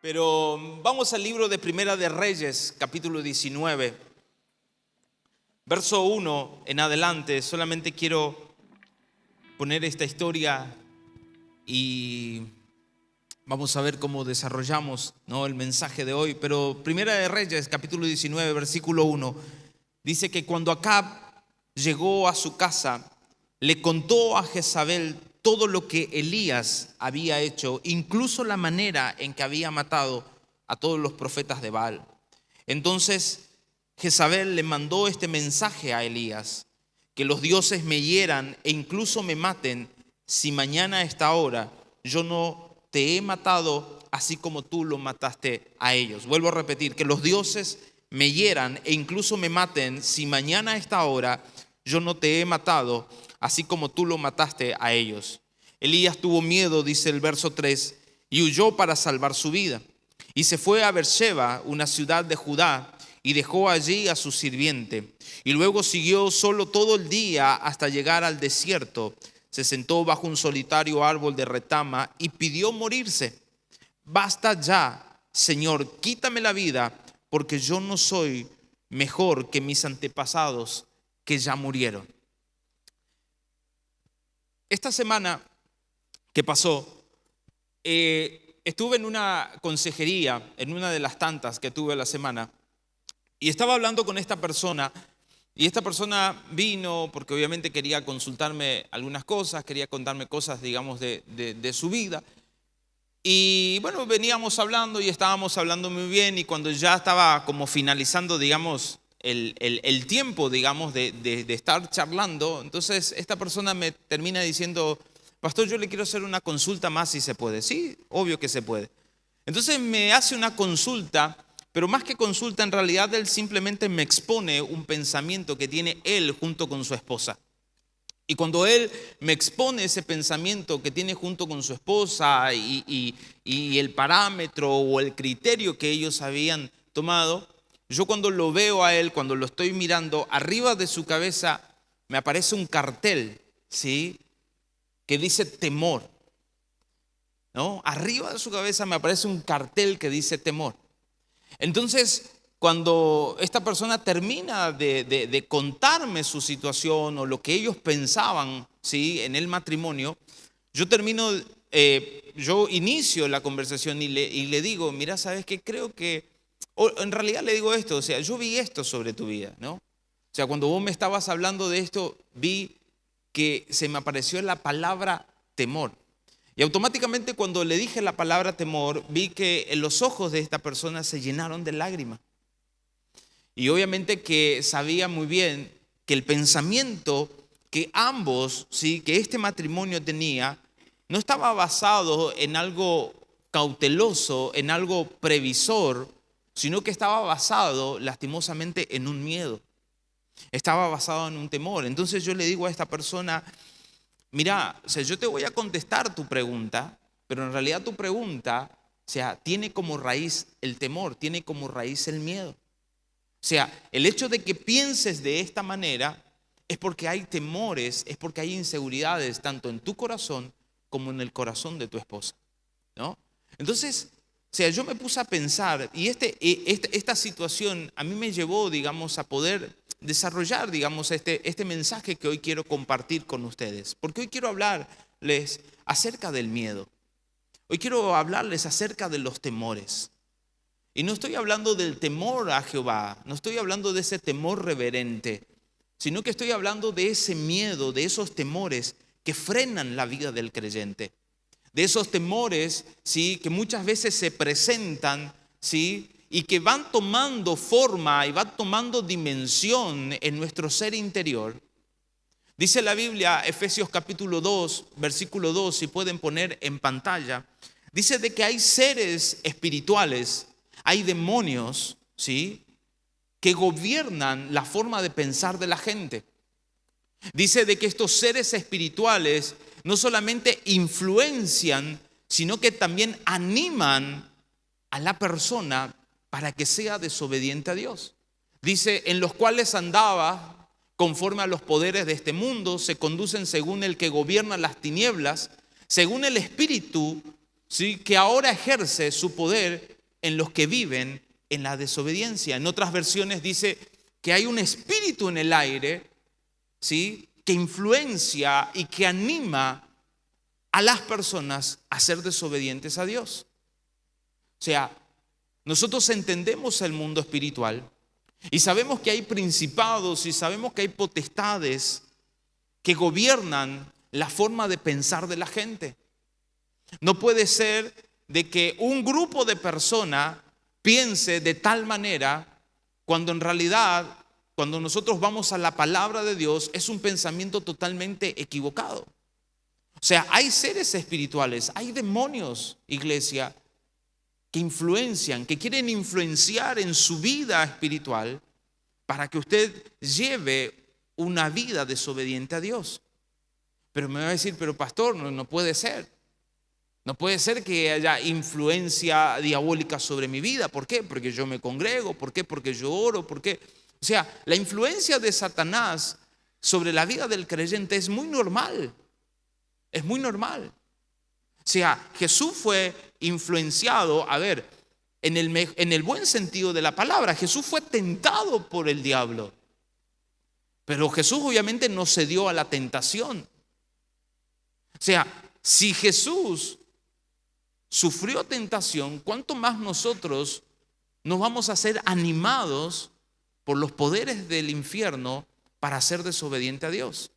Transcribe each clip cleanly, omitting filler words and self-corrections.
Pero vamos al libro de Primera de Reyes, capítulo 19, verso 1 en adelante. Solamente quiero poner esta historia y vamos a ver cómo desarrollamos, ¿no?, el mensaje de hoy. Pero Primera de Reyes, capítulo 19, versículo 1, dice que cuando Acab llegó a su casa, le contó a Jezabel todo lo que Elías había hecho, incluso la manera en que había matado a todos los profetas de Baal. Entonces Jezabel le mandó este mensaje a Elías: que los dioses me hieran e incluso me maten, si mañana a esta hora yo no te he matado así como tú lo mataste a ellos. Vuelvo a repetir: que los dioses me hieran e incluso me maten, si mañana a esta hora yo no te he matado así como tú lo mataste a ellos. Elías tuvo miedo, dice el verso 3, y huyó para salvar su vida. Y se fue a Beersheba, una ciudad de Judá, y dejó allí a su sirviente. Y luego siguió solo todo el día hasta llegar al desierto. Se sentó bajo un solitario árbol de retama y pidió morirse. Basta ya, Señor, quítame la vida, porque yo no soy mejor que mis antepasados que ya murieron. Esta semana que pasó, estuve en una consejería, en una de las tantas que tuve la semana, y estaba hablando con esta persona, y esta persona vino porque obviamente quería consultarme algunas cosas, quería contarme cosas, digamos, de su vida. Y bueno, veníamos hablando y estábamos hablando muy bien, y cuando ya estaba como finalizando, digamos, el tiempo, digamos, de estar charlando, entonces esta persona me termina diciendo: pastor, yo le quiero hacer una consulta más, si se puede. Sí, obvio que se puede. Entonces me hace una consulta, pero más que consulta, en realidad él simplemente me expone un pensamiento que tiene él junto con su esposa. Y cuando él me expone ese pensamiento que tiene junto con su esposa y el parámetro o el criterio que ellos habían tomado, yo cuando lo veo a él, cuando lo estoy mirando, arriba de su cabeza me aparece un cartel, ¿sí?, que dice temor, ¿no? Arriba de su cabeza me aparece un cartel que dice temor. Entonces, cuando esta persona termina de contarme su situación o lo que ellos pensaban, ¿sí?, en el matrimonio, yo inicio la conversación y le digo: mira, ¿sabes qué? Creo que, o en realidad le digo esto, o sea, yo vi esto sobre tu vida, ¿no? O sea, cuando vos me estabas hablando de esto, vi que se me apareció la palabra temor. Y automáticamente cuando le dije la palabra temor, vi que en los ojos de esta persona se llenaron de lágrimas. Y obviamente que sabía muy bien que el pensamiento que ambos, ¿sí?, que este matrimonio tenía, no estaba basado en algo cauteloso, en algo previsor, sino que estaba basado lastimosamente en un miedo. Estaba basado en un temor. Entonces yo le digo a esta persona: mira, o sea, yo te voy a contestar tu pregunta, pero en realidad tu pregunta, o sea, tiene como raíz el temor, tiene como raíz el miedo. O sea, el hecho de que pienses de esta manera es porque hay temores, es porque hay inseguridades tanto en tu corazón como en el corazón de tu esposa, ¿no? Entonces, o sea, yo me puse a pensar, y esta situación a mí me llevó, digamos, a poder desarrollar, digamos, este mensaje que hoy quiero compartir con ustedes. Porque hoy quiero hablarles acerca del miedo. Hoy quiero hablarles acerca de los temores. Y no estoy hablando del temor a Jehová, no estoy hablando de ese temor reverente, sino que estoy hablando de ese miedo, de esos temores que frenan la vida del creyente. De esos temores, ¿sí?, que muchas veces se presentan, ¿sí?, y que van tomando forma y van tomando dimensión en nuestro ser interior. Dice la Biblia, Efesios capítulo 2, versículo 2, si pueden poner en pantalla, dice de que hay seres espirituales, hay demonios, ¿sí?, que gobiernan la forma de pensar de la gente. Dice de que estos seres espirituales no solamente influencian, sino que también animan a la persona para que sea desobediente a Dios. Dice: en los cuales andaba conforme a los poderes de este mundo, se conducen según el que gobierna las tinieblas, según el espíritu ¿sí?, que ahora ejerce su poder en los que viven en la desobediencia. En otras versiones dice que hay un espíritu en el aire, ¿sí?, que influencia y que anima a las personas a ser desobedientes a Dios. O sea, nosotros entendemos el mundo espiritual y sabemos que hay principados y sabemos que hay potestades que gobiernan la forma de pensar de la gente. No puede ser de que un grupo de personas piense de tal manera cuando en realidad, cuando nosotros vamos a la palabra de Dios, es un pensamiento totalmente equivocado. O sea, hay seres espirituales, hay demonios, iglesia, que influencian, que quieren influenciar en su vida espiritual para que usted lleve una vida desobediente a Dios. Pero me va a decir, pero pastor, no puede ser. No puede ser que haya influencia diabólica sobre mi vida. ¿Por qué? Porque yo me congrego. ¿Por qué? Porque yo oro. ¿Por qué? O sea, la influencia de Satanás sobre la vida del creyente es muy normal. Es muy normal. O sea, Jesús fue influenciado, en el buen sentido de la palabra. Jesús fue tentado por el diablo. Pero Jesús obviamente no cedió a la tentación. O sea, si Jesús sufrió tentación, ¿cuánto más nosotros nos vamos a ser animados por los poderes del infierno para ser desobediente a Dios?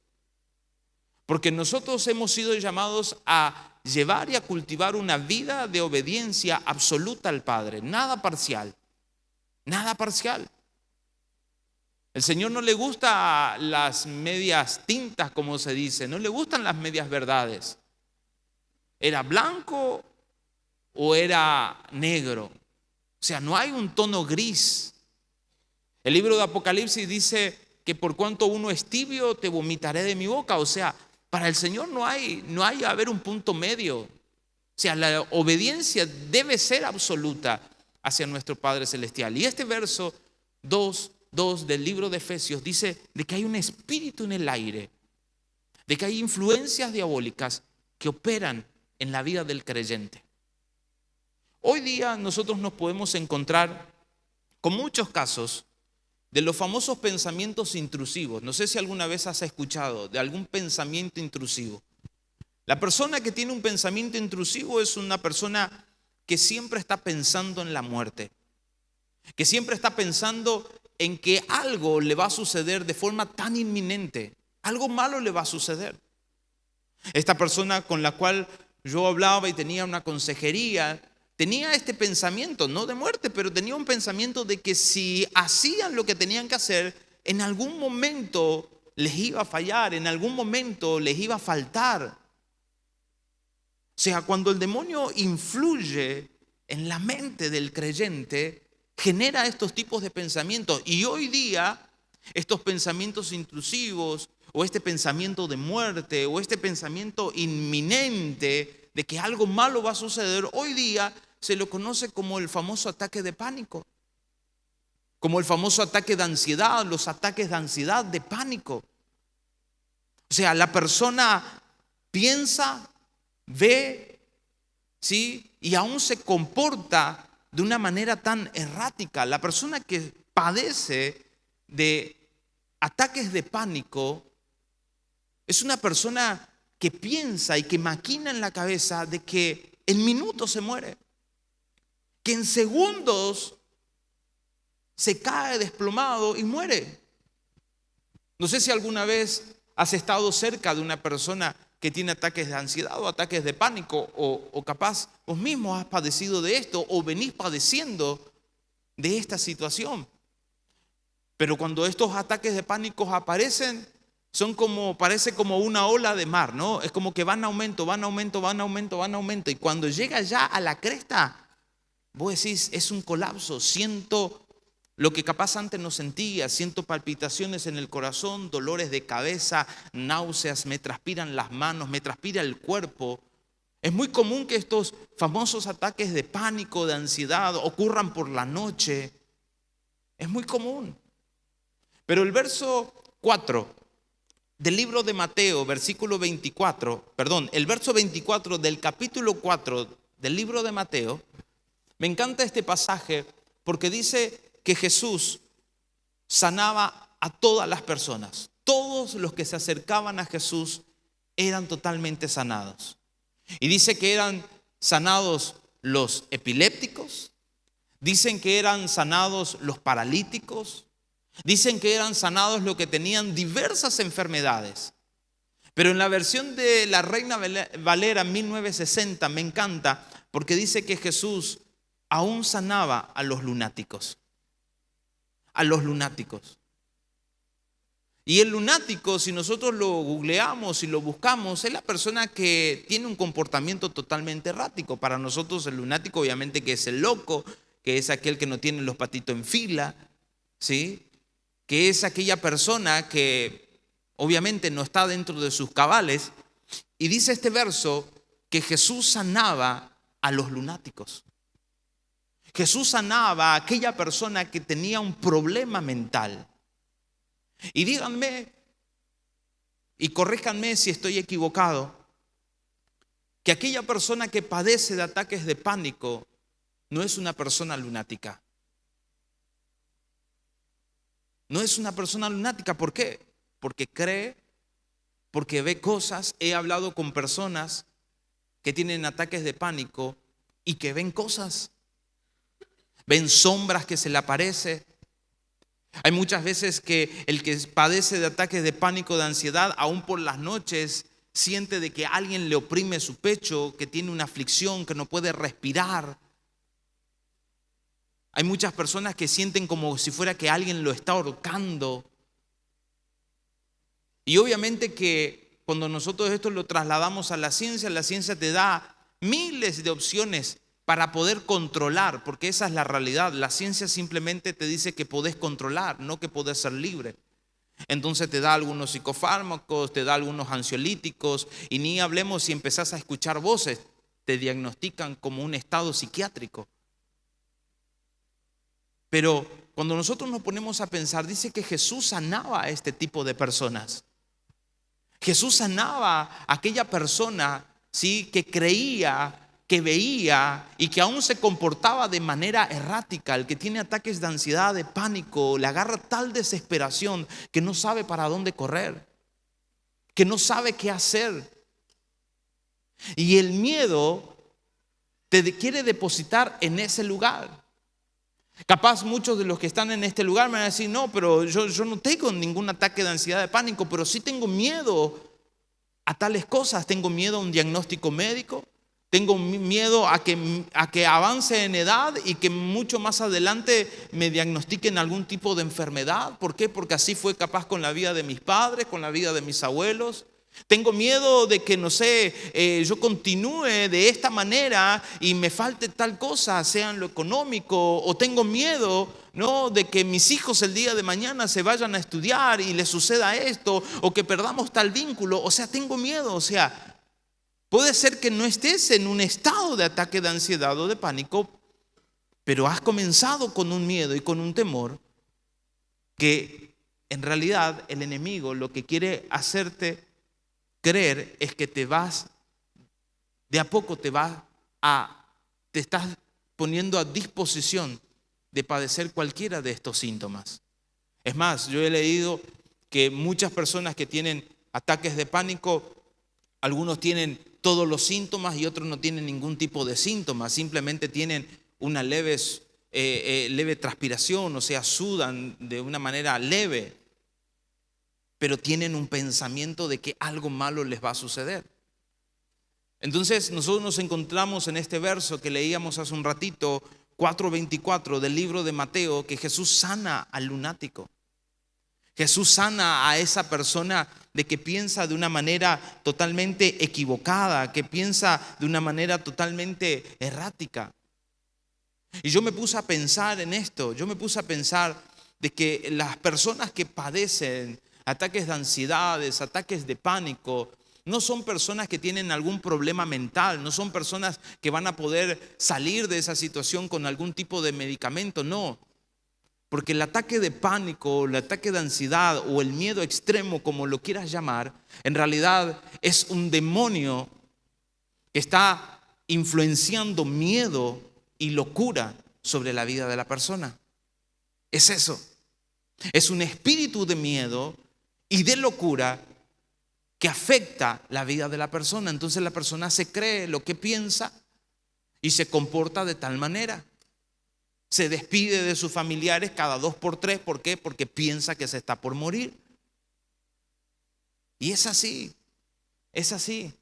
Porque nosotros hemos sido llamados a llevar y a cultivar una vida de obediencia absoluta al Padre, nada parcial, nada parcial. El Señor no le gusta las medias tintas, como se dice, no le gustan las medias verdades. ¿Era blanco o era negro? O sea, no hay un tono gris. El libro de Apocalipsis dice que por cuanto uno es tibio, te vomitaré de mi boca. O sea, para el Señor no hay haber un punto medio. O sea, la obediencia debe ser absoluta hacia nuestro Padre Celestial. Y este verso 2 del libro de Efesios dice de que hay un espíritu en el aire, de que hay influencias diabólicas que operan en la vida del creyente. Hoy día nosotros nos podemos encontrar con muchos casos de los famosos pensamientos intrusivos. No sé si alguna vez has escuchado de algún pensamiento intrusivo. La persona que tiene un pensamiento intrusivo es una persona que siempre está pensando en la muerte, que siempre está pensando en que algo le va a suceder de forma tan inminente, algo malo le va a suceder. Esta persona con la cual yo hablaba y tenía una consejería, tenía este pensamiento, no de muerte, pero tenía un pensamiento de que si hacían lo que tenían que hacer, en algún momento les iba a fallar, en algún momento les iba a faltar. O sea, cuando el demonio influye en la mente del creyente, genera estos tipos de pensamientos. Y hoy día, estos pensamientos intrusivos, o este pensamiento de muerte, o este pensamiento inminente de que algo malo va a suceder, hoy día se lo conoce como el famoso ataque de pánico, como el famoso ataque de ansiedad, los ataques de ansiedad, de pánico. O sea, la persona piensa, ve, ¿sí?, y aún se comporta de una manera tan errática. La persona que padece de ataques de pánico es una persona que piensa y que maquina en la cabeza de que en minutos se muere, que en segundos se cae desplomado y muere. No sé si alguna vez has estado cerca de una persona que tiene ataques de ansiedad o ataques de pánico, o capaz vos mismo has padecido de esto o venís padeciendo de esta situación. Pero cuando estos ataques de pánico aparecen, parece como una ola de mar, ¿no? Es como que van aumento, van aumento, van aumento, van aumento. Y cuando llega ya a la cresta, vos decís, es un colapso, siento lo que capaz antes no sentía, siento palpitaciones en el corazón, dolores de cabeza, náuseas, me transpiran las manos, me transpira el cuerpo. Es muy común que estos famosos ataques de pánico, de ansiedad, ocurran por la noche. Es muy común. Pero el verso 4 del libro de Mateo, el verso 24 del capítulo 4 del libro de Mateo. Me encanta este pasaje porque dice que Jesús sanaba a todas las personas. Todos los que se acercaban a Jesús eran totalmente sanados. Y dice que eran sanados los epilépticos, dicen que eran sanados los paralíticos, dicen que eran sanados los que tenían diversas enfermedades. Pero en la versión de la Reina Valera 1960 me encanta porque dice que Jesús aún sanaba a los lunáticos. A los lunáticos. Y el lunático, si nosotros lo googleamos y lo buscamos, es la persona que tiene un comportamiento totalmente errático. Para nosotros el lunático obviamente que es el loco, que es aquel que no tiene los patitos en fila, ¿sí? Que es aquella persona que obviamente no está dentro de sus cabales. Y dice este verso que Jesús sanaba a los lunáticos. Jesús sanaba a aquella persona que tenía un problema mental. Y díganme, y corríjanme si estoy equivocado, que aquella persona que padece de ataques de pánico no es una persona lunática. No es una persona lunática. ¿Por qué? Porque cree, porque ve cosas. He hablado con personas que tienen ataques de pánico y que ven cosas. Ven sombras que se le aparecen. Hay muchas veces que el que padece de ataques de pánico, de ansiedad, aún por las noches, siente de que alguien le oprime su pecho, que tiene una aflicción, que no puede respirar. Hay muchas personas que sienten como si fuera que alguien lo está ahorcando. Y obviamente que cuando nosotros esto lo trasladamos a la ciencia te da miles de opciones para poder controlar, porque esa es la realidad. La ciencia simplemente te dice que podés controlar, no que podés ser libre. Entonces te da algunos psicofármacos, te da algunos ansiolíticos, y ni hablemos si empezás a escuchar voces, te diagnostican como un estado psiquiátrico. Pero cuando nosotros nos ponemos a pensar, dice que Jesús sanaba a este tipo de personas. Jesús sanaba a aquella persona, ¿sí?, que creía, que veía y que aún se comportaba de manera errática. El que tiene ataques de ansiedad, de pánico, le agarra tal desesperación que no sabe para dónde correr, que no sabe qué hacer. Y el miedo te quiere depositar en ese lugar. Capaz muchos de los que están en este lugar me van a decir, no, pero yo no tengo ningún ataque de ansiedad, de pánico, pero sí tengo miedo a tales cosas. Tengo miedo a un diagnóstico médico. Tengo miedo a que avance en edad y que mucho más adelante me diagnostiquen algún tipo de enfermedad. ¿Por qué? Porque así fue capaz con la vida de mis padres, con la vida de mis abuelos. Tengo miedo de que, no sé, yo continúe de esta manera y me falte tal cosa, sea en lo económico. O tengo miedo, ¿no?, de que mis hijos el día de mañana se vayan a estudiar y les suceda esto, o que perdamos tal vínculo. O sea, tengo miedo, o sea, puede ser que no estés en un estado de ataque de ansiedad o de pánico, pero has comenzado con un miedo y con un temor que en realidad el enemigo lo que quiere hacerte creer es que te estás poniendo a disposición de padecer cualquiera de estos síntomas. Es más, yo he leído que muchas personas que tienen ataques de pánico, algunos tienen todos los síntomas y otros no tienen ningún tipo de síntomas, simplemente tienen una leve transpiración, o sea, sudan de una manera leve, pero tienen un pensamiento de que algo malo les va a suceder. Entonces nosotros nos encontramos en este verso que leíamos hace un ratito, 4:24 del libro de Mateo, que Jesús sana al lunático. Jesús sana a esa persona de que piensa de una manera totalmente equivocada, que piensa de una manera totalmente errática. Y yo me puse a pensar en esto, yo me puse a pensar de que las personas que padecen ataques de ansiedades, ataques de pánico, no son personas que tienen algún problema mental, no son personas que van a poder salir de esa situación con algún tipo de medicamento, no. Porque el ataque de pánico, el ataque de ansiedad o el miedo extremo, como lo quieras llamar, en realidad es un demonio que está influenciando miedo y locura sobre la vida de la persona. Es eso. Es un espíritu de miedo y de locura que afecta la vida de la persona. Entonces la persona se cree lo que piensa y se comporta de tal manera. Se despide de sus familiares cada 2 por 3. ¿Por qué? Porque piensa que se está por morir. Y es así. Es así.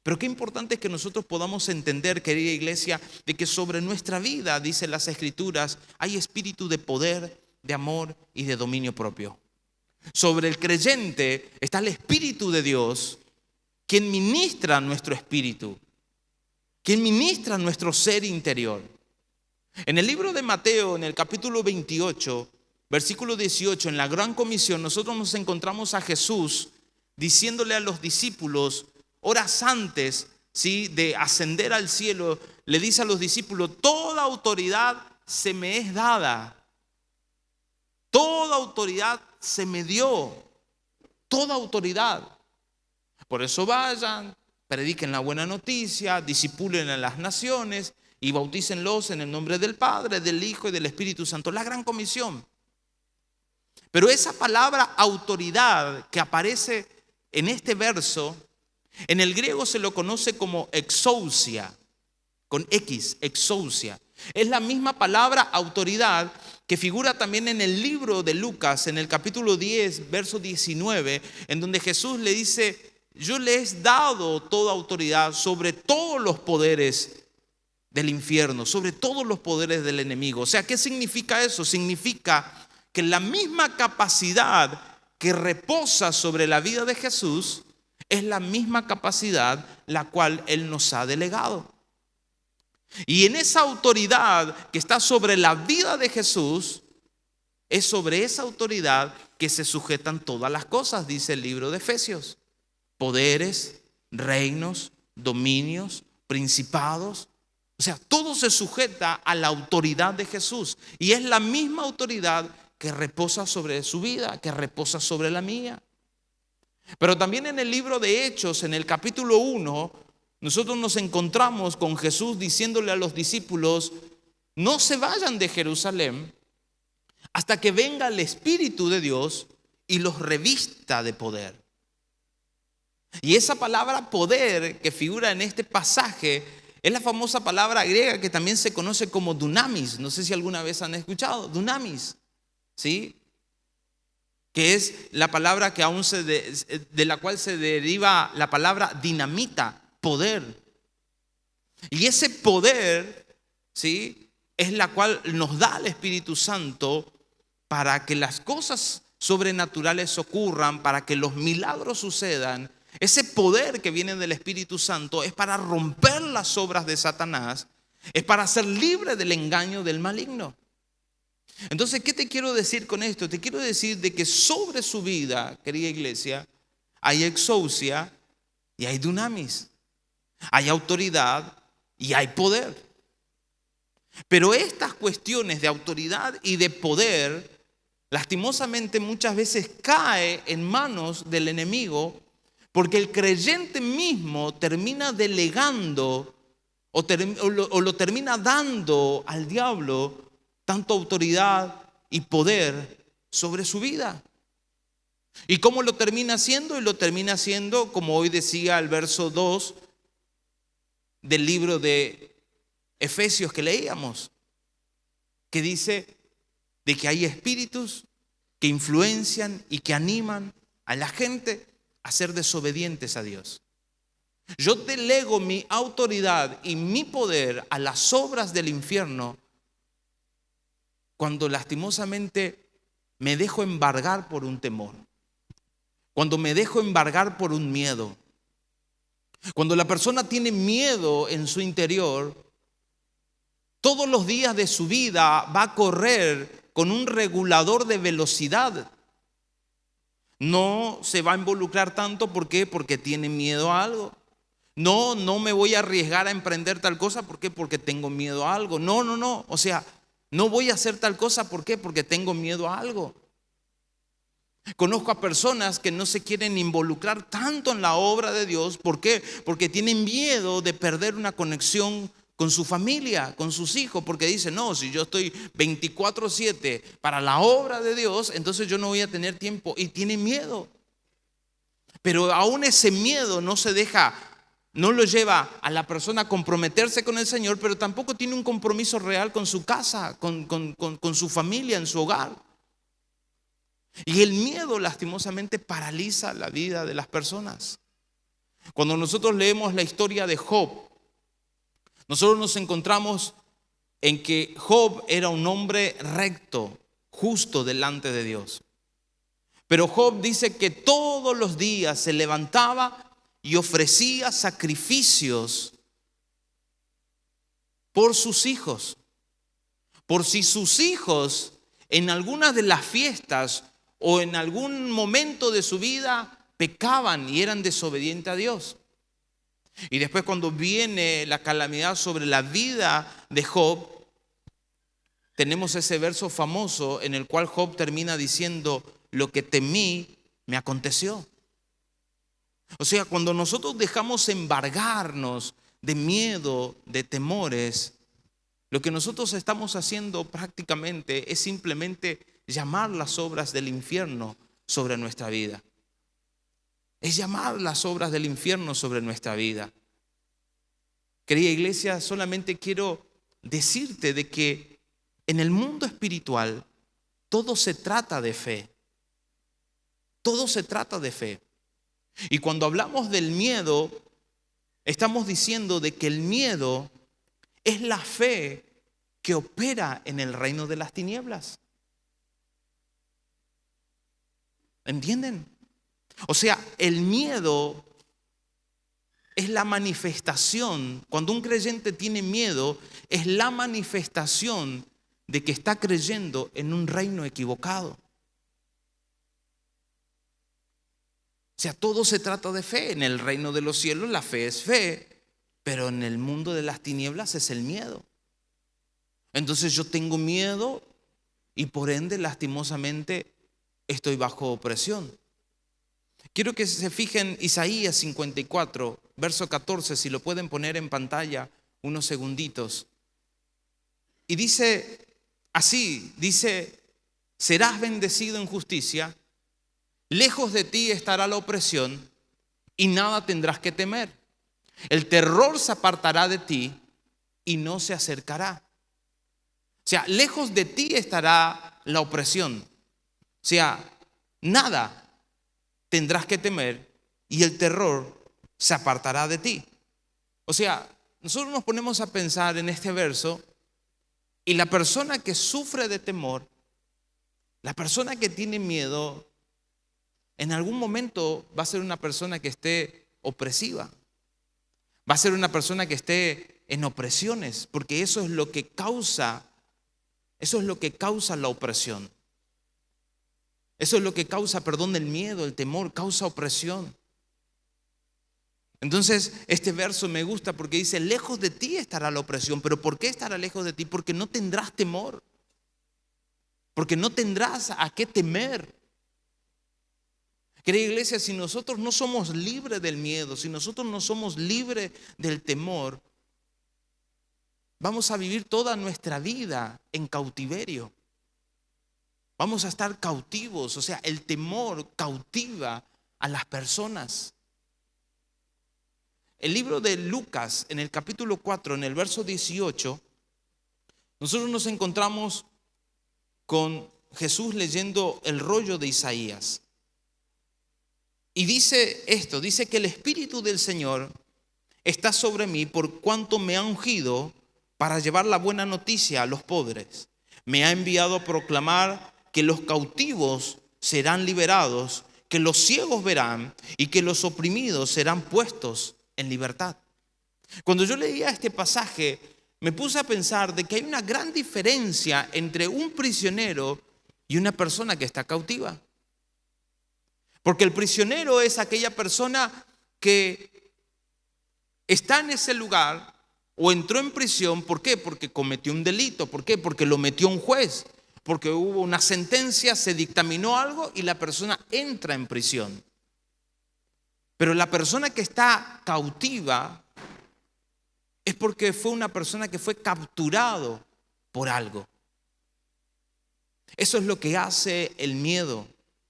Pero qué importante es que nosotros podamos entender, querida iglesia, de que sobre nuestra vida, dicen las Escrituras, hay espíritu de poder, de amor y de dominio propio. Sobre el creyente está el Espíritu de Dios, quien ministra nuestro espíritu, quien ministra nuestro ser interior. En el libro de Mateo, en el capítulo 28, versículo 18, en la Gran Comisión, nosotros nos encontramos a Jesús diciéndole a los discípulos, horas antes, ¿sí?, de ascender al cielo, le dice a los discípulos, toda autoridad se me es dada. Toda autoridad se me dio. Toda autoridad. Por eso vayan, prediquen la buena noticia, discípulen a las naciones y bautícenlos en el nombre del Padre, del Hijo y del Espíritu Santo. La gran comisión. Pero esa palabra autoridad que aparece en este verso, en el griego se lo conoce como exousia, con X, exousia. Es la misma palabra autoridad que figura también en el libro de Lucas, en el capítulo 10, verso 19, en donde Jesús le dice, yo le he dado toda autoridad sobre todos los poderes del infierno, sobre todos los poderes del enemigo. O sea, ¿qué significa eso? Significa que la misma capacidad que reposa sobre la vida de Jesús es la misma capacidad la cual Él nos ha delegado. Y en esa autoridad que está sobre la vida de Jesús, es sobre esa autoridad que se sujetan todas las cosas, dice el libro de Efesios. Poderes, reinos, dominios, principados. O sea, todo se sujeta a la autoridad de Jesús. Y es la misma autoridad que reposa sobre su vida, que reposa sobre la mía. Pero también en el libro de Hechos, en el capítulo 1, nosotros nos encontramos con Jesús diciéndole a los discípulos, no se vayan de Jerusalén hasta que venga el Espíritu de Dios y los revista de poder. Y esa palabra poder que figura en este pasaje es la famosa palabra griega que también se conoce como dunamis. No sé si alguna vez han escuchado, dunamis, ¿sí? Que es la palabra que aún de la cual se deriva la palabra dinamita, poder. Y ese poder, ¿sí?, es la cual nos da el Espíritu Santo para que las cosas sobrenaturales ocurran, para que los milagros sucedan. Ese poder que viene del Espíritu Santo es para romper las obras de Satanás, es para ser libre del engaño del maligno. Entonces, ¿qué te quiero decir con esto? Te quiero decir de que sobre su vida, querida iglesia, hay exousia y hay dunamis. Hay autoridad y hay poder. Pero estas cuestiones de autoridad y de poder, lastimosamente muchas veces cae en manos del enemigo, porque el creyente mismo termina delegando o lo termina dando al diablo tanto autoridad y poder sobre su vida. ¿Y cómo lo termina haciendo? Y lo termina haciendo, como hoy decía el verso 2 del libro de Efesios que leíamos, que dice de que hay espíritus que influencian y que animan a la gente a ser desobedientes a Dios. Yo delego mi autoridad y mi poder a las obras del infierno cuando lastimosamente me dejo embargar por un temor, cuando me dejo embargar por un miedo. Cuando la persona tiene miedo en su interior, todos los días de su vida va a correr con un regulador de velocidad. No se va a involucrar tanto, ¿por qué? Porque tiene miedo a algo. No me voy a arriesgar a emprender tal cosa, ¿por qué? Porque tengo miedo a algo. No. O sea, no voy a hacer tal cosa, ¿por qué? Porque tengo miedo a algo. Conozco a personas que no se quieren involucrar tanto en la obra de Dios. ¿Por qué? Porque tienen miedo de perder una conexión con su familia, con sus hijos, porque dicen, no, si yo estoy 24/7 para la obra de Dios, entonces yo no voy a tener tiempo, y tienen miedo. Pero aún ese miedo no lo lleva a la persona a comprometerse con el Señor, pero tampoco tiene un compromiso real con su casa, con su familia, en su hogar. Y el miedo lastimosamente paraliza la vida de las personas. Cuando nosotros leemos la historia de Job, nosotros nos encontramos en que Job era un hombre recto, justo delante de Dios. Pero Job dice que todos los días se levantaba y ofrecía sacrificios por sus hijos. Por si sus hijos en alguna de las fiestas o en algún momento de su vida pecaban y eran desobedientes a Dios. Y después, cuando viene la calamidad sobre la vida de Job, tenemos ese verso famoso en el cual Job termina diciendo: lo que temí me aconteció. O sea, cuando nosotros dejamos embargarnos de miedo, de temores, lo que nosotros estamos haciendo prácticamente es simplemente llamar las obras del infierno sobre nuestra vida. Es llamar las obras del infierno sobre nuestra vida. Querida iglesia, solamente quiero decirte de que en el mundo espiritual todo se trata de fe. Todo se trata de fe. Y cuando hablamos del miedo, estamos diciendo de que el miedo es la fe que opera en el reino de las tinieblas. ¿Entienden? O sea, el miedo es la manifestación. Cuando un creyente tiene miedo, es la manifestación de que está creyendo en un reino equivocado. O sea, todo se trata de fe. En el reino de los cielos la fe es fe, pero en el mundo de las tinieblas es el miedo. Entonces yo tengo miedo y por ende lastimosamente estoy bajo opresión. Quiero que se fijen Isaías 54, verso 14, si lo pueden poner en pantalla unos segunditos. Y dice así, dice: serás bendecido en justicia, lejos de ti estará la opresión y nada tendrás que temer. El terror se apartará de ti y no se acercará. O sea, lejos de ti estará la opresión. O sea, nada tendrás que temer y el terror se apartará de ti. O sea, nosotros nos ponemos a pensar en este verso y la persona que sufre de temor, la persona que tiene miedo, en algún momento va a ser una persona que esté opresiva. Va a ser una persona que esté en opresiones, porque eso es lo que causa la opresión. Eso es lo que causa, el miedo, el temor, causa opresión. Entonces, este verso me gusta porque dice: lejos de ti estará la opresión. ¿Pero por qué estará lejos de ti? Porque no tendrás temor. Porque no tendrás a qué temer. Querida iglesia, si nosotros no somos libres del miedo, si nosotros no somos libres del temor, vamos a vivir toda nuestra vida en cautiverio. Vamos a estar cautivos. O sea, el temor cautiva a las personas. El libro de Lucas, en el capítulo 4, en el verso 18, nosotros nos encontramos con Jesús leyendo el rollo de Isaías. Y dice esto, dice que el Espíritu del Señor está sobre mí por cuanto me ha ungido para llevar la buena noticia a los pobres. Me ha enviado a proclamar que los cautivos serán liberados, que los ciegos verán y que los oprimidos serán puestos en libertad. Cuando yo leía este pasaje, me puse a pensar de que hay una gran diferencia entre un prisionero y una persona que está cautiva. Porque el prisionero es aquella persona que está en ese lugar o entró en prisión. ¿Por qué? Porque cometió un delito. ¿Por qué? Porque lo metió un juez. porque hubo una sentencia, se dictaminó algo y la persona entra en prisión. Pero la persona que está cautiva es porque fue una persona que fue capturado por algo. Eso es lo que hace el miedo,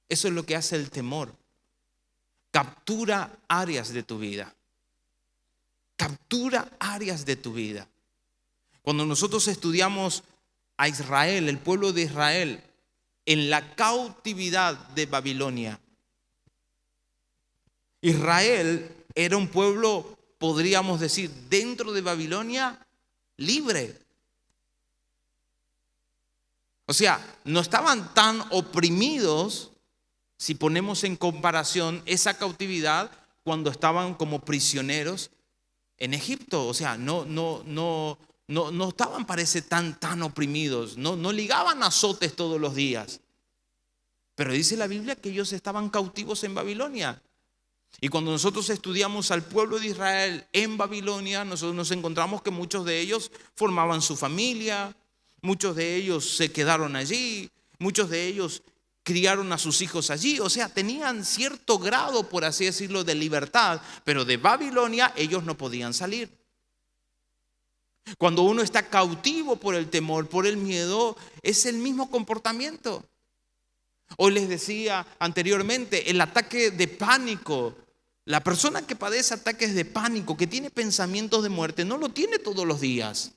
eso es lo que hace el temor. Captura áreas de tu vida. Captura áreas de tu vida. Cuando nosotros estudiamos a Israel, el pueblo de Israel, en la cautividad de Babilonia, Israel era un pueblo, podríamos decir, dentro de Babilonia, libre. O sea, no estaban tan oprimidos, si ponemos en comparación esa cautividad cuando estaban como prisioneros en Egipto. O sea, no estaban, parece, tan oprimidos, no ligaban azotes todos los días. Pero dice la Biblia que ellos estaban cautivos en Babilonia. Y cuando nosotros estudiamos al pueblo de Israel en Babilonia, nosotros nos encontramos que muchos de ellos formaban su familia, muchos de ellos se quedaron allí, muchos de ellos criaron a sus hijos allí. O sea, tenían cierto grado, por así decirlo, de libertad, pero de Babilonia ellos no podían salir. Cuando uno está cautivo por el temor, por el miedo, es el mismo comportamiento. Hoy les decía anteriormente, el ataque de pánico. La persona que padece ataques de pánico, que tiene pensamientos de muerte, no lo tiene todos los días.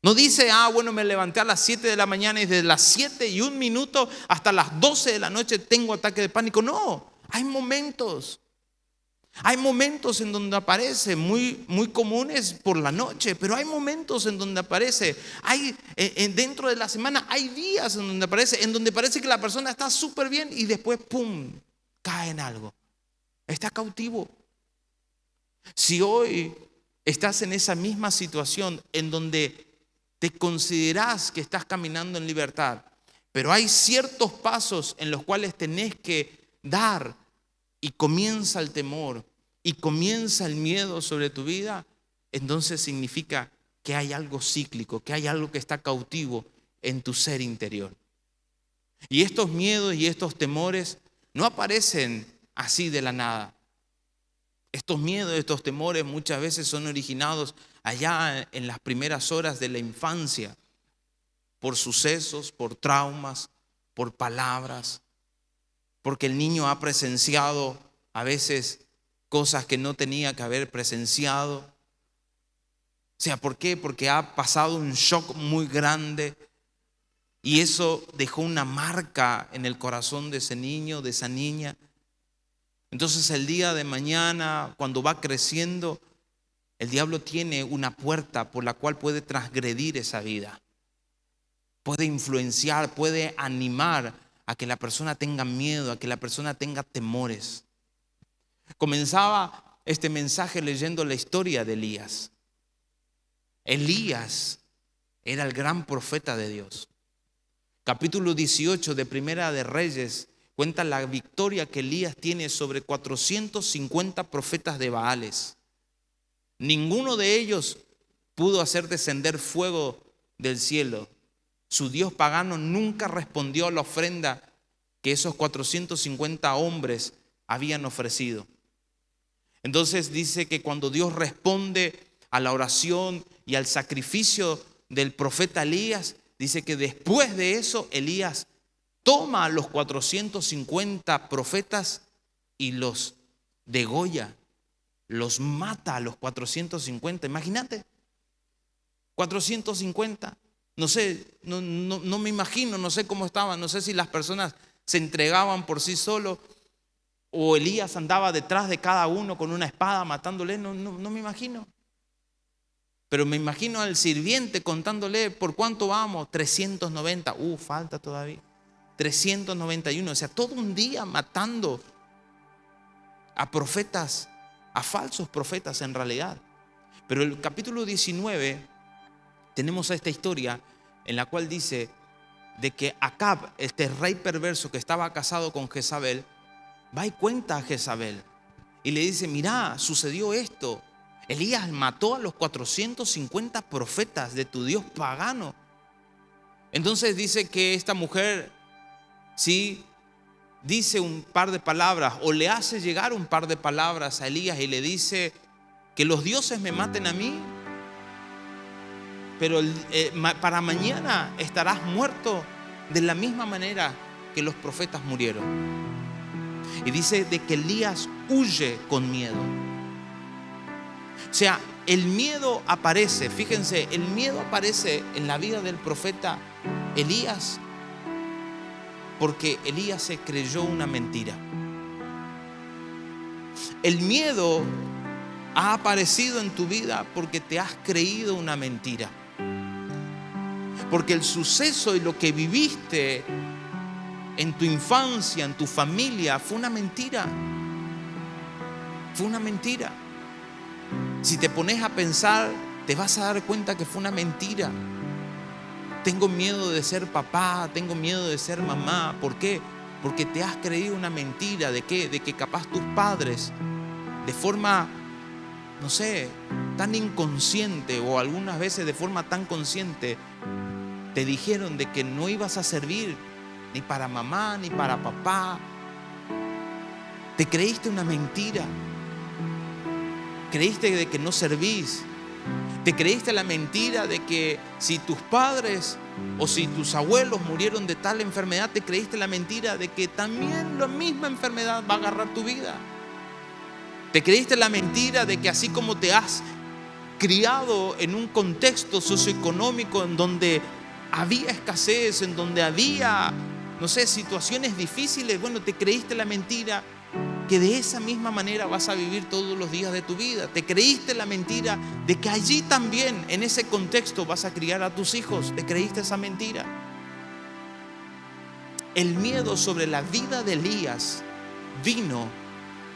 No dice, bueno, me levanté a las 7 de la mañana y desde las 7:01 hasta las 12 de la noche tengo ataque de pánico. No, hay momentos. Hay momentos en donde aparece, muy comunes por la noche, pero hay momentos en donde aparece. Dentro de la semana hay días en donde parece que la persona está súper bien y después, ¡pum!, cae en algo. Está cautivo. Si hoy estás en esa misma situación en donde te consideras que estás caminando en libertad, pero hay ciertos pasos en los cuales tenés que dar, y comienza el temor y comienza el miedo sobre tu vida, entonces significa que hay algo cíclico, que hay algo que está cautivo en tu ser interior. Y estos miedos y estos temores no aparecen así de la nada. Estos miedos, estos temores muchas veces son originados allá en las primeras horas de la infancia, por sucesos, por traumas, por palabras, porque el niño ha presenciado a veces cosas que no tenía que haber presenciado. O sea, ¿por qué? Porque ha pasado un shock muy grande y eso dejó una marca en el corazón de ese niño, de esa niña. Entonces el día de mañana, cuando va creciendo, el diablo tiene una puerta por la cual puede transgredir esa vida. Puede influenciar, puede animar a que la persona tenga miedo, a que la persona tenga temores. Comenzaba este mensaje leyendo la historia de Elías. Elías era el gran profeta de Dios. Capítulo 18 de Primera de Reyes cuenta la victoria que Elías tiene sobre 450 profetas de Baales. Ninguno de ellos pudo hacer descender fuego del cielo. Su dios pagano nunca respondió a la ofrenda que esos 450 hombres habían ofrecido. Entonces dice que cuando Dios responde a la oración y al sacrificio del profeta Elías, dice que después de eso Elías toma a los 450 profetas y los degolla, los mata a los 450. Imagínate, 450. No sé, no me imagino, no sé cómo estaban, no sé si las personas se entregaban por sí solos o Elías andaba detrás de cada uno con una espada matándole, no me imagino. Pero me imagino al sirviente contándole, ¿por cuánto vamos? 390, falta todavía. 391, o sea, todo un día matando a profetas, a falsos profetas en realidad. Pero el capítulo 19 tenemos esta historia en la cual dice de que Acab, este rey perverso que estaba casado con Jezabel, va y cuenta a Jezabel y le dice, mira, sucedió esto. Elías mató a los 450 profetas de tu Dios pagano. Entonces dice que esta mujer, sí, dice un par de palabras o le hace llegar un par de palabras a Elías y le dice que los dioses me maten a mí, pero para mañana estarás muerto de la misma manera que los profetas murieron. Y dice de que Elías huye con miedo. O sea, el miedo aparece, fíjense, el miedo aparece en la vida del profeta Elías porque Elías se creyó una mentira. El miedo ha aparecido en tu vida porque te has creído una mentira. Porque el suceso y lo que viviste en tu infancia, en tu familia, fue una mentira. Fue una mentira. Si te pones a pensar, te vas a dar cuenta que fue una mentira. Tengo miedo de ser papá, tengo miedo de ser mamá. ¿Por qué? Porque te has creído una mentira. ¿De qué? De que capaz tus padres, de forma, no sé, tan inconsciente o algunas veces de forma tan consciente, te dijeron de que no ibas a servir ni para mamá ni para papá. Te creíste una mentira. Creíste de que no servís. Te creíste la mentira de que si tus padres o si tus abuelos murieron de tal enfermedad, te creíste la mentira de que también la misma enfermedad va a agarrar tu vida. Te creíste la mentira de que así como te has criado en un contexto socioeconómico en donde había escasez, en donde había, no sé, situaciones difíciles, bueno, te creíste la mentira que de esa misma manera vas a vivir todos los días de tu vida. Te creíste la mentira de que allí también, en ese contexto, vas a criar a tus hijos. Te creíste esa mentira. El miedo sobre la vida de Elías vino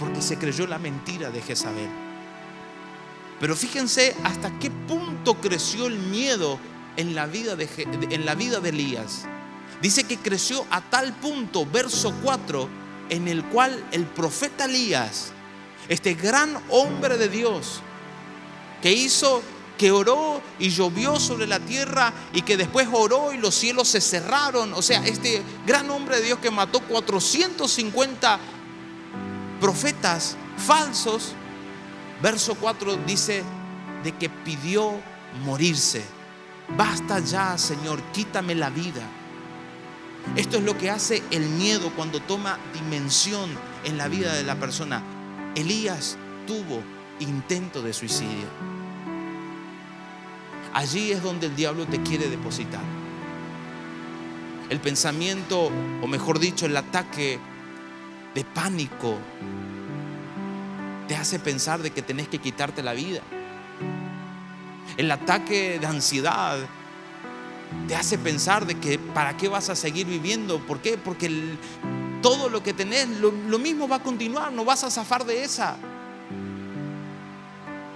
porque se creyó la mentira de Jezabel. Pero fíjense hasta qué punto creció el miedo en la vida de Elías. Dice que creció a tal punto, verso 4, en el cual el profeta Elías, este gran hombre de Dios, que oró y llovió sobre la tierra y que después oró y los cielos se cerraron. O sea, este gran hombre de Dios que mató 450 profetas falsos, verso 4 dice de que pidió morirse. Basta ya, Señor, quítame la vida. Esto es lo que hace el miedo cuando toma dimensión en la vida de la persona. Elías tuvo intento de suicidio. Allí es donde el diablo te quiere depositar. El pensamiento, o mejor dicho, el ataque de pánico te hace pensar de que tenés que quitarte la vida. El ataque de ansiedad te hace pensar de que para qué vas a seguir viviendo. ¿Por qué? Porque todo lo que tenés, lo mismo va a continuar, no vas a zafar de esa.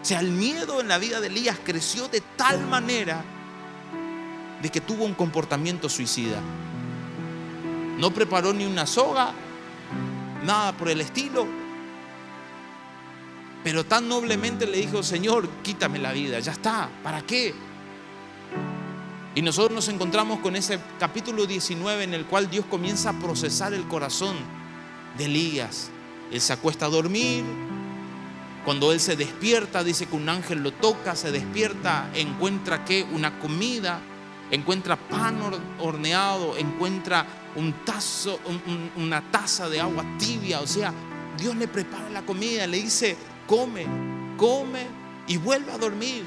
O sea, el miedo en la vida de Elías creció de tal manera de que tuvo un comportamiento suicida. No preparó ni una soga, nada por el estilo, pero tan noblemente le dijo: Señor, quítame la vida, ya está, ¿para qué? Y nosotros nos encontramos con ese capítulo 19 en el cual Dios comienza a procesar el corazón de Elías. Él se acuesta a dormir. Cuando él se despierta, dice que un ángel lo toca, se despierta, encuentra ¿qué? Una comida, encuentra pan horneado, encuentra una taza de agua tibia. O sea, Dios le prepara la comida, le dice: come, come, y vuelve a dormir.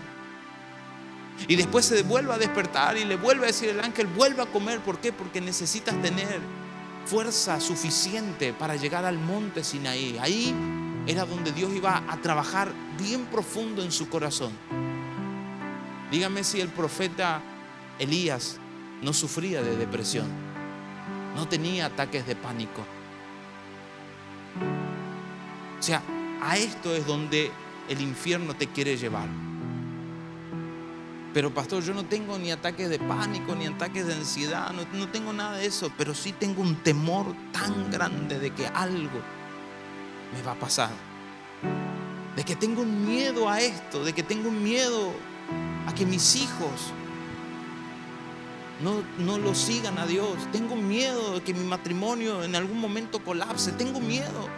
Y después se vuelve a despertar y le vuelve a decir el ángel: vuelve a comer. ¿Por qué? Porque necesitas tener fuerza suficiente para llegar al monte Sinaí. Ahí era donde Dios iba a trabajar bien profundo en su corazón. Dígame si el profeta Elías no sufría de depresión, no tenía ataques de pánico. O sea, a esto es donde el infierno te quiere llevar. Pero pastor, yo no tengo ni ataques de pánico, ni ataques de ansiedad, no tengo nada de eso, pero sí tengo un temor tan grande de que algo me va a pasar, de que tengo un miedo a esto, de que tengo un miedo a que mis hijos no lo sigan a Dios. Tengo miedo de que mi matrimonio en algún momento colapse. Tengo miedo.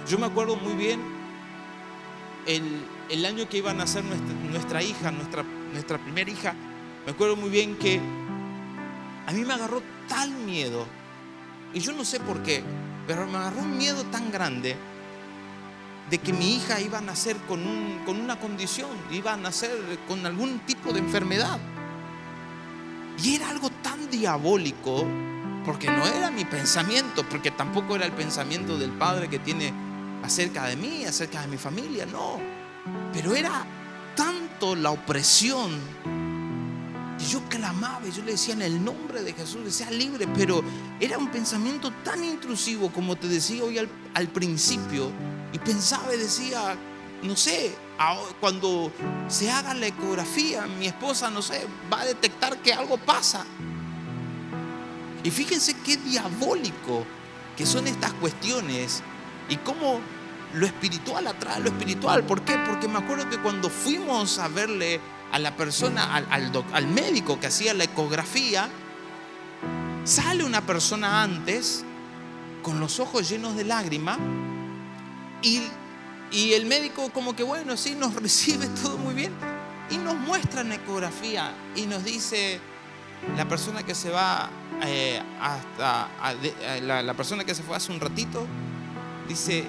Yo me acuerdo muy bien el año que iba a nacer nuestra hija, nuestra primera hija. Me acuerdo muy bien que a mí me agarró tal miedo, y yo no sé por qué, pero me agarró un miedo tan grande de que mi hija iba a nacer con una condición, iba a nacer con algún tipo de enfermedad. Y era algo tan diabólico, porque no era mi pensamiento, porque tampoco era el pensamiento del Padre que tiene acerca de mí, acerca de mi familia, no. Pero era tanto la opresión, y yo clamaba y yo le decía en el nombre de Jesús, sea libre, pero era un pensamiento tan intrusivo, como te decía hoy al principio. Y pensaba y decía, no sé, cuando se haga la ecografía, mi esposa, no sé, va a detectar que algo pasa. Y fíjense qué diabólico que son estas cuestiones, y cómo lo espiritual atrae lo espiritual. ¿Por qué? Porque me acuerdo que cuando fuimos a verle a la persona, al médico que hacía la ecografía, sale una persona antes con los ojos llenos de lágrimas. Y el médico como que bueno, sí, nos recibe todo muy bien, y nos muestra en ecografía y nos dice, la persona que se va la persona que se fue hace un ratito, dice,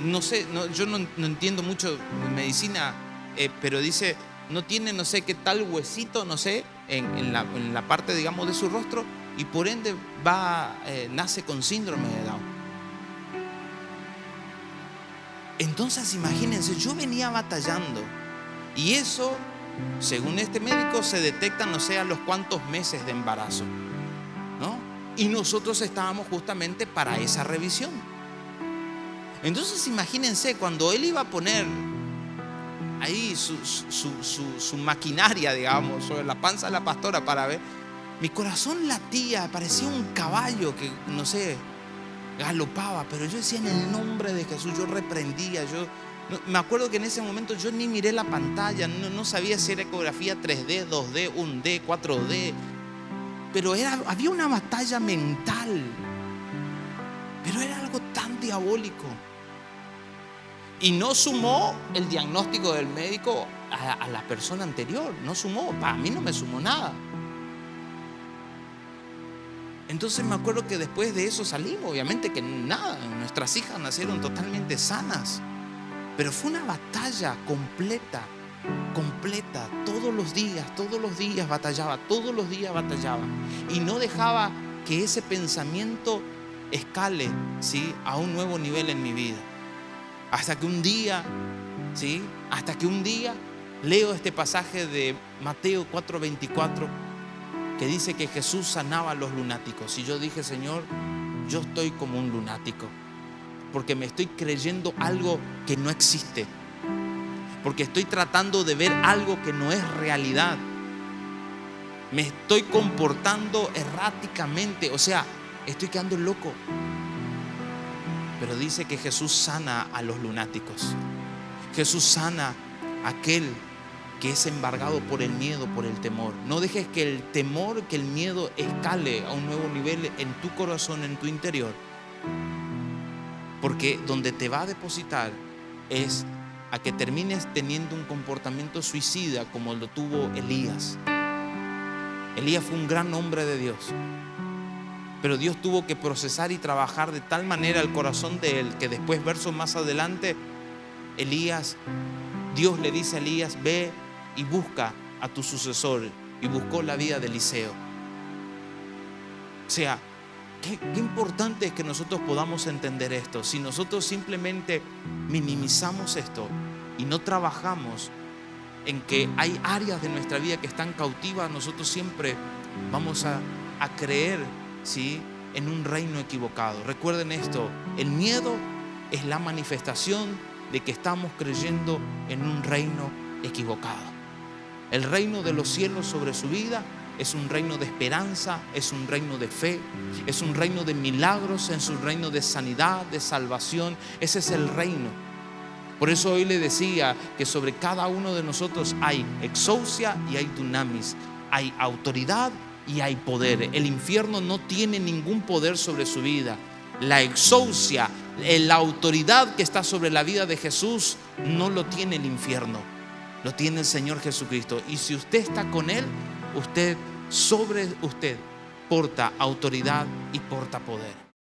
no sé, yo no entiendo mucho de medicina, pero dice, no tiene no sé qué tal huesito, no sé, en la parte, digamos, de su rostro, y por ende nace con síndrome de Down. Entonces imagínense, yo venía batallando, y eso, según este médico, se detecta no sé a los cuántos meses de embarazo, ¿no? Y nosotros estábamos justamente para esa revisión. Entonces imagínense, cuando él iba a poner ahí su maquinaria, digamos, sobre la panza de la pastora para ver, mi corazón latía, parecía un caballo que, no sé, galopaba, pero yo decía, en el nombre de Jesús, yo reprendía. Me acuerdo que en ese momento yo ni miré la pantalla, no sabía si era ecografía 3D, 2D, 1D, 4D, pero había una batalla mental, pero era algo tan diabólico. Y no sumó el diagnóstico del médico a la persona anterior, no sumó, para mí no me sumó nada. Entonces me acuerdo que después de eso salimos, obviamente que nada, nuestras hijas nacieron totalmente sanas, pero fue una batalla completa, todos los días batallaba, y no dejaba que ese pensamiento escale, ¿sí?, a un nuevo nivel en mi vida, hasta que un día leo este pasaje de Mateo 4:24, que dice que Jesús sanaba a los lunáticos. Y yo dije, Señor, yo estoy como un lunático, porque me estoy creyendo algo que no existe, porque estoy tratando de ver algo que no es realidad, me estoy comportando erráticamente, o sea, estoy quedando loco. Pero dice que Jesús sana a los lunáticos. Jesús sana a aquel que es embargado por el miedo, por el temor. No dejes que el temor, que el miedo escale a un nuevo nivel en tu corazón, en tu interior, porque donde te va a depositar es a que termines teniendo un comportamiento suicida como lo tuvo Elías. Elías fue un gran hombre de Dios, pero Dios tuvo que procesar y trabajar de tal manera el corazón de él, que después, versos más adelante, Dios le dice a Elías, ve y busca a tu sucesor, y buscó la vida de Eliseo. O sea, qué importante es que nosotros podamos entender esto. Si nosotros simplemente minimizamos esto y no trabajamos en que hay áreas de nuestra vida que están cautivas, nosotros siempre vamos a creer, ¿sí?, en un reino equivocado. Recuerden esto, el miedo es la manifestación de que estamos creyendo en un reino equivocado. El reino de los cielos sobre su vida es un reino de esperanza, es un reino de fe, es un reino de milagros, es un reino de sanidad, de salvación. Ese es el reino. Por eso hoy le decía que sobre cada uno de nosotros hay exousia y hay dunamis, hay autoridad y hay poder. El infierno no tiene ningún poder sobre su vida. La exousia, la autoridad que está sobre la vida de Jesús, no lo tiene el infierno, lo tiene el Señor Jesucristo. Y si usted está con Él, sobre usted porta autoridad y porta poder.